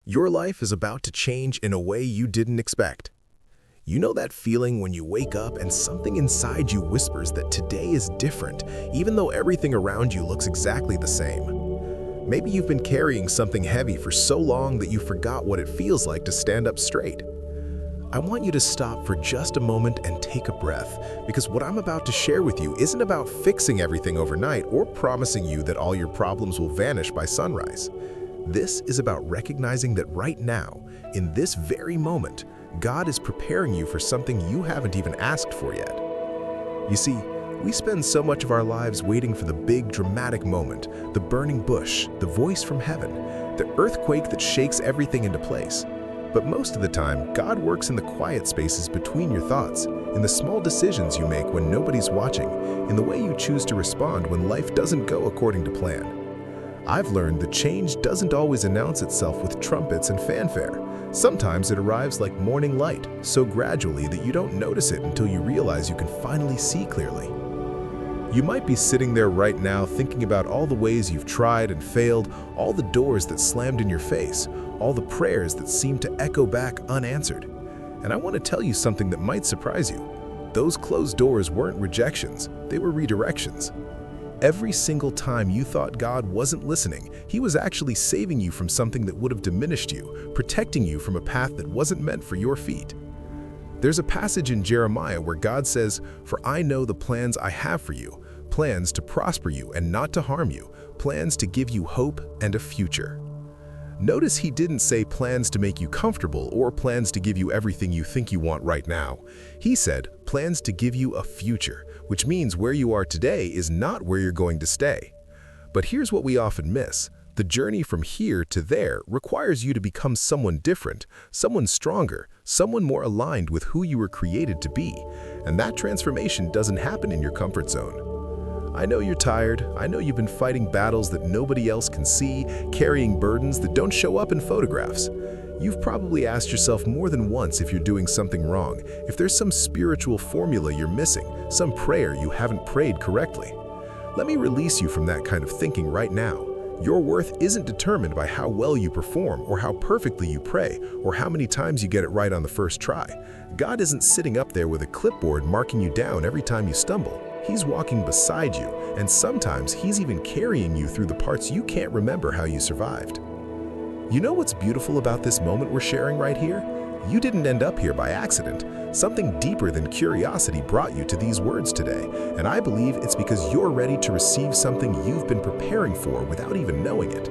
Your life is about to change in a way you didn't expect. You know that feeling when you wake up and something inside you whispers that today is different, even though everything around you looks exactly the same. Maybe you've been carrying something heavy for so long that you forgot what it feels like to stand up straight. I want you to stop for just a moment and take a breath, because what I'm about to share with you isn't about fixing everything overnight or promising you that all your problems will vanish by sunrise. This is about recognizing that right now, in this very moment, God is preparing you for something you haven't even asked for yet. You see, we spend so much of our lives waiting for the big, dramatic moment, the burning bush, the voice from heaven, the earthquake that shakes everything into place. But most of the time, God works in the quiet spaces between your thoughts, in the small decisions you make when nobody's watching, in the way you choose to respond when life doesn't go according to plan. I've learned that change doesn't always announce itself with trumpets and fanfare. Sometimes it arrives like morning light, so gradually that you don't notice it until you realize you can finally see clearly. You might be sitting there right now thinking about all the ways you've tried and failed, all the doors that slammed in your face, all the prayers that seemed to echo back unanswered. And I want to tell you something that might surprise you. Those closed doors weren't rejections, they were redirections. Every single time you thought God wasn't listening, He was actually saving you from something that would have diminished you, protecting you from a path that wasn't meant for your feet. There's a passage in Jeremiah where God says, "For I know the plans I have for you, plans to prosper you and not to harm you, plans to give you hope and a future." Notice He didn't say plans to make you comfortable or plans to give you everything you think you want right now. He said plans to give you a future, which means where you are today is not where you're going to stay. But here's what we often miss. The journey from here to there requires you to become someone different, someone stronger, someone more aligned with who you were created to be. And that transformation doesn't happen in your comfort zone. I know you're tired. I know you've been fighting battles that nobody else can see, carrying burdens that don't show up in photographs. You've probably asked yourself more than once if you're doing something wrong, if there's some spiritual formula you're missing, some prayer you haven't prayed correctly. Let me release you from that kind of thinking right now. Your worth isn't determined by how well you perform or how perfectly you pray or how many times you get it right on the first try. God isn't sitting up there with a clipboard marking you down every time you stumble. He's walking beside you, and sometimes He's even carrying you through the parts you can't remember how you survived. You know what's beautiful about this moment we're sharing right here? You didn't end up here by accident. Something deeper than curiosity brought you to these words today, and I believe it's because you're ready to receive something you've been preparing for without even knowing it.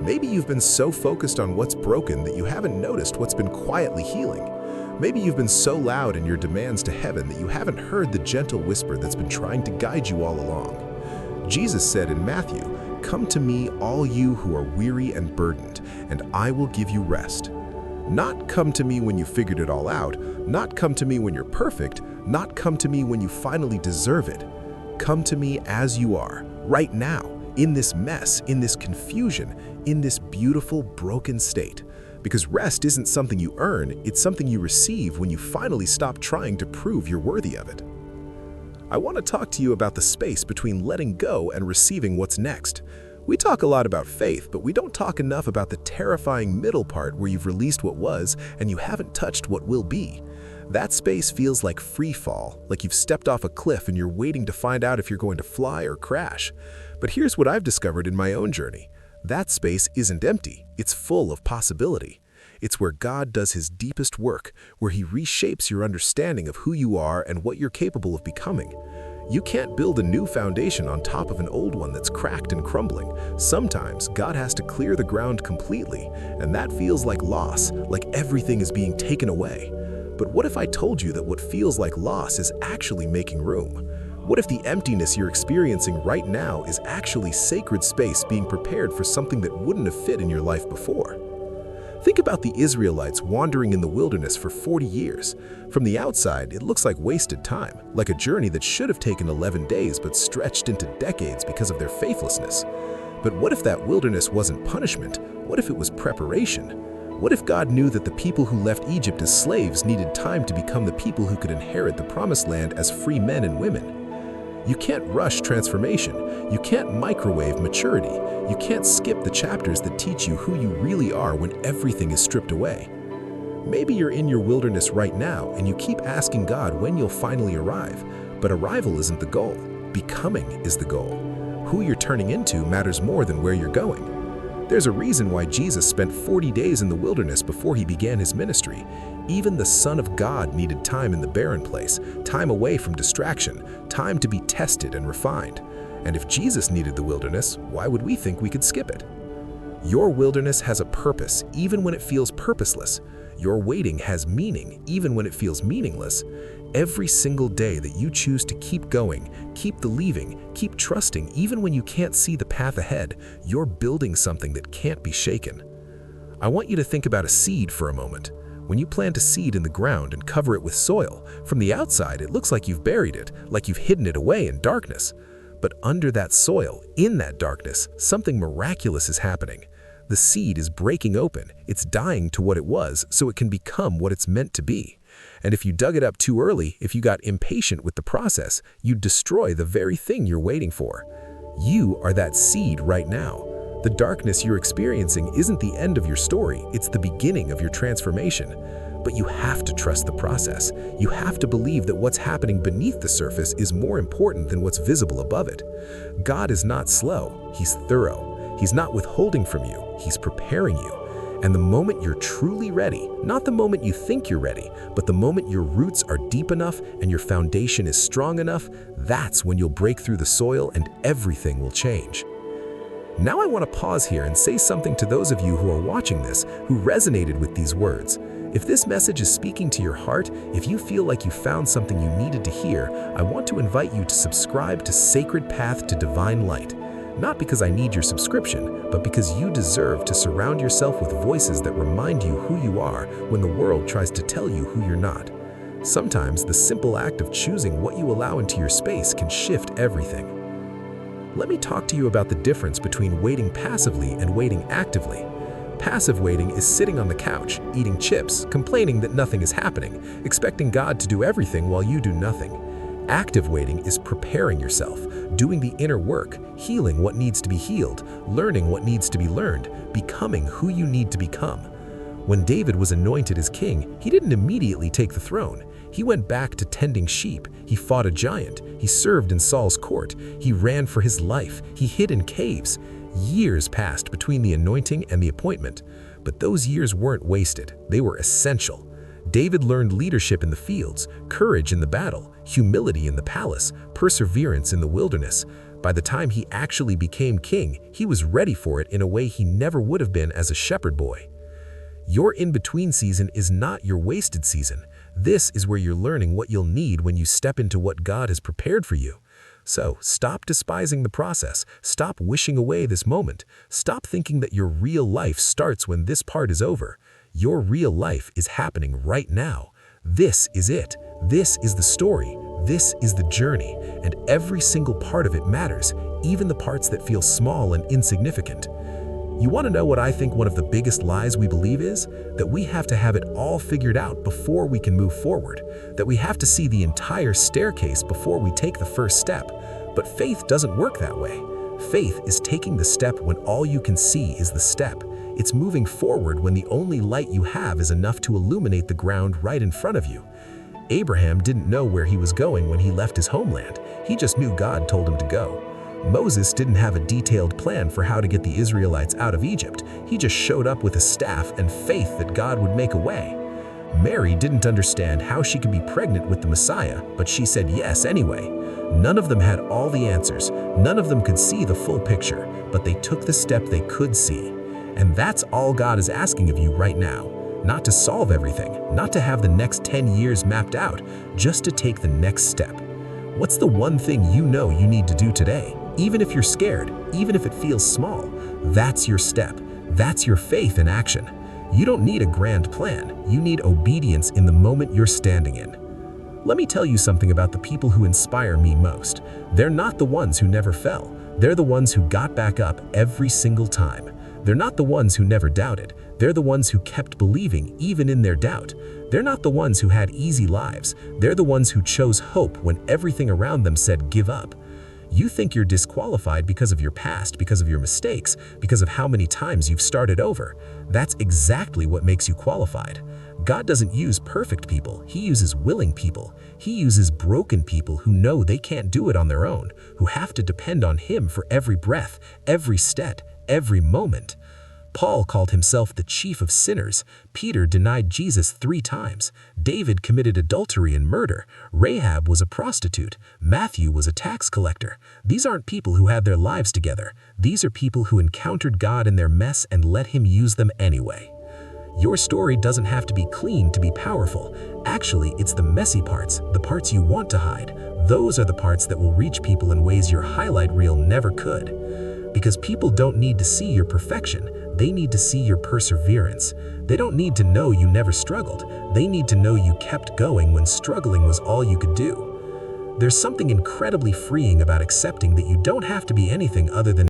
Maybe you've been so focused on what's broken that you haven't noticed what's been quietly healing. Maybe you've been so loud in your demands to heaven that you haven't heard the gentle whisper that's been trying to guide you all along. Jesus said in Matthew, "Come to me, all you who are weary and burdened, and I will give you rest." Not come to me when you figured it all out, not come to me when you're perfect, not come to me when you finally deserve it. Come to me as you are, right now, in this mess, in this confusion, in this beautiful, broken state. Because rest isn't something you earn, it's something you receive when you finally stop trying to prove you're worthy of it. I want to talk to you about the space between letting go and receiving what's next. We talk a lot about faith, but we don't talk enough about the terrifying middle part where you've released what was and you haven't touched what will be. That space feels like free fall, like you've stepped off a cliff and you're waiting to find out if you're going to fly or crash. But here's what I've discovered in my own journey. That space isn't empty, it's full of possibility. It's where God does His deepest work, where He reshapes your understanding of who you are and what you're capable of becoming. You can't build a new foundation on top of an old one that's cracked and crumbling. Sometimes God has to clear the ground completely, and that feels like loss, like everything is being taken away. But what if I told you that what feels like loss is actually making room? What if the emptiness you're experiencing right now is actually sacred space being prepared for something that wouldn't have fit in your life before? Think about the Israelites wandering in the wilderness for 40 years. From the outside, it looks like wasted time, like a journey that should have taken 11 days but stretched into decades because of their faithlessness. But what if that wilderness wasn't punishment? What if it was preparation? What if God knew that the people who left Egypt as slaves needed time to become the people who could inherit the promised land as free men and women? You can't rush transformation. You can't microwave maturity. You can't skip the chapters that teach you who you really are when everything is stripped away. Maybe you're in your wilderness right now and you keep asking God when you'll finally arrive, but arrival isn't the goal. Becoming is the goal. Who you're turning into matters more than where you're going. There's a reason why Jesus spent 40 days in the wilderness before he began his ministry. Even the Son of God needed time in the barren place, time away from distraction, time to be tested and refined. And if Jesus needed the wilderness, why would we think we could skip it? Your wilderness has a purpose, even when it feels purposeless. Your waiting has meaning, even when it feels meaningless. Every single day that you choose to keep going, keep believing, keep trusting, even when you can't see the path ahead, you're building something that can't be shaken. I want you to think about a seed for a moment. When you plant a seed in the ground and cover it with soil, from the outside it looks like you've buried it, like you've hidden it away in darkness. But under that soil, in that darkness, something miraculous is happening. The seed is breaking open, it's dying to what it was so it can become what it's meant to be. And if you dug it up too early, if you got impatient with the process, you'd destroy the very thing you're waiting for. You are that seed right now. The darkness you're experiencing isn't the end of your story, it's the beginning of your transformation. But you have to trust the process. You have to believe that what's happening beneath the surface is more important than what's visible above it. God is not slow, He's thorough. He's not withholding from you, He's preparing you. And the moment you're truly ready, not the moment you think you're ready, but the moment your roots are deep enough and your foundation is strong enough, that's when you'll break through the soil and everything will change. Now I want to pause here and say something to those of you who are watching this, who resonated with these words. If this message is speaking to your heart, if you feel like you found something you needed to hear, I want to invite you to subscribe to Sacred Path to Divine Light. Not because I need your subscription, but because you deserve to surround yourself with voices that remind you who you are when the world tries to tell you who you're not. Sometimes the simple act of choosing what you allow into your space can shift everything. Let me talk to you about the difference between waiting passively and waiting actively. Passive waiting is sitting on the couch, eating chips, complaining that nothing is happening, expecting God to do everything while you do nothing. Active waiting is preparing yourself, doing the inner work, healing what needs to be healed, learning what needs to be learned, becoming who you need to become. When David was anointed as king, he didn't immediately take the throne. He went back to tending sheep, he fought a giant, he served in Saul's court, he ran for his life, he hid in caves. Years passed between the anointing and the appointment, but those years weren't wasted, they were essential. David learned leadership in the fields, courage in the battle, humility in the palace, perseverance in the wilderness. By the time he actually became king, he was ready for it in a way he never would have been as a shepherd boy. Your in-between season is not your wasted season. This is where you're learning what you'll need when you step into what God has prepared for you. So stop despising the process. Stop wishing away this moment. Stop thinking that your real life starts when this part is over. Your real life is happening right now. This is it. This is the story. This is the journey. And every single part of it matters, even the parts that feel small and insignificant. You want to know what I think one of the biggest lies we believe is? That we have to have it all figured out before we can move forward. That we have to see the entire staircase before we take the first step. But faith doesn't work that way. Faith is taking the step when all you can see is the step. It's moving forward when the only light you have is enough to illuminate the ground right in front of you. Abraham didn't know where he was going when he left his homeland. He just knew God told him to go. Moses didn't have a detailed plan for how to get the Israelites out of Egypt. He just showed up with a staff and faith that God would make a way. Mary didn't understand how she could be pregnant with the Messiah, but she said yes anyway. None of them had all the answers. None of them could see the full picture, but they took the step they could see. And that's all God is asking of you right now. Not to solve everything, not to have the next 10 years mapped out, just to take the next step. What's the one thing you know you need to do today? Even if you're scared, even if it feels small, that's your step. That's your faith in action. You don't need a grand plan. You need obedience in the moment you're standing in. Let me tell you something about the people who inspire me most. They're not the ones who never fell. They're the ones who got back up every single time. They're not the ones who never doubted. They're the ones who kept believing even in their doubt. They're not the ones who had easy lives. They're the ones who chose hope when everything around them said give up. You think you're disqualified because of your past, because of your mistakes, because of how many times you've started over. That's exactly what makes you qualified. God doesn't use perfect people, He uses willing people. He uses broken people who know they can't do it on their own, who have to depend on Him for every breath, every step, every moment. Paul called himself the chief of sinners. Peter denied Jesus 3 times. David committed adultery and murder. Rahab was a prostitute. Matthew was a tax collector. These aren't people who had their lives together. These are people who encountered God in their mess and let Him use them anyway. Your story doesn't have to be clean to be powerful. Actually, it's the messy parts, the parts you want to hide. Those are the parts that will reach people in ways your highlight reel never could. Because people don't need to see your perfection, they need to see your perseverance. They don't need to know you never struggled, they need to know you kept going when struggling was all you could do. There's something incredibly freeing about accepting that you don't have to be anything other than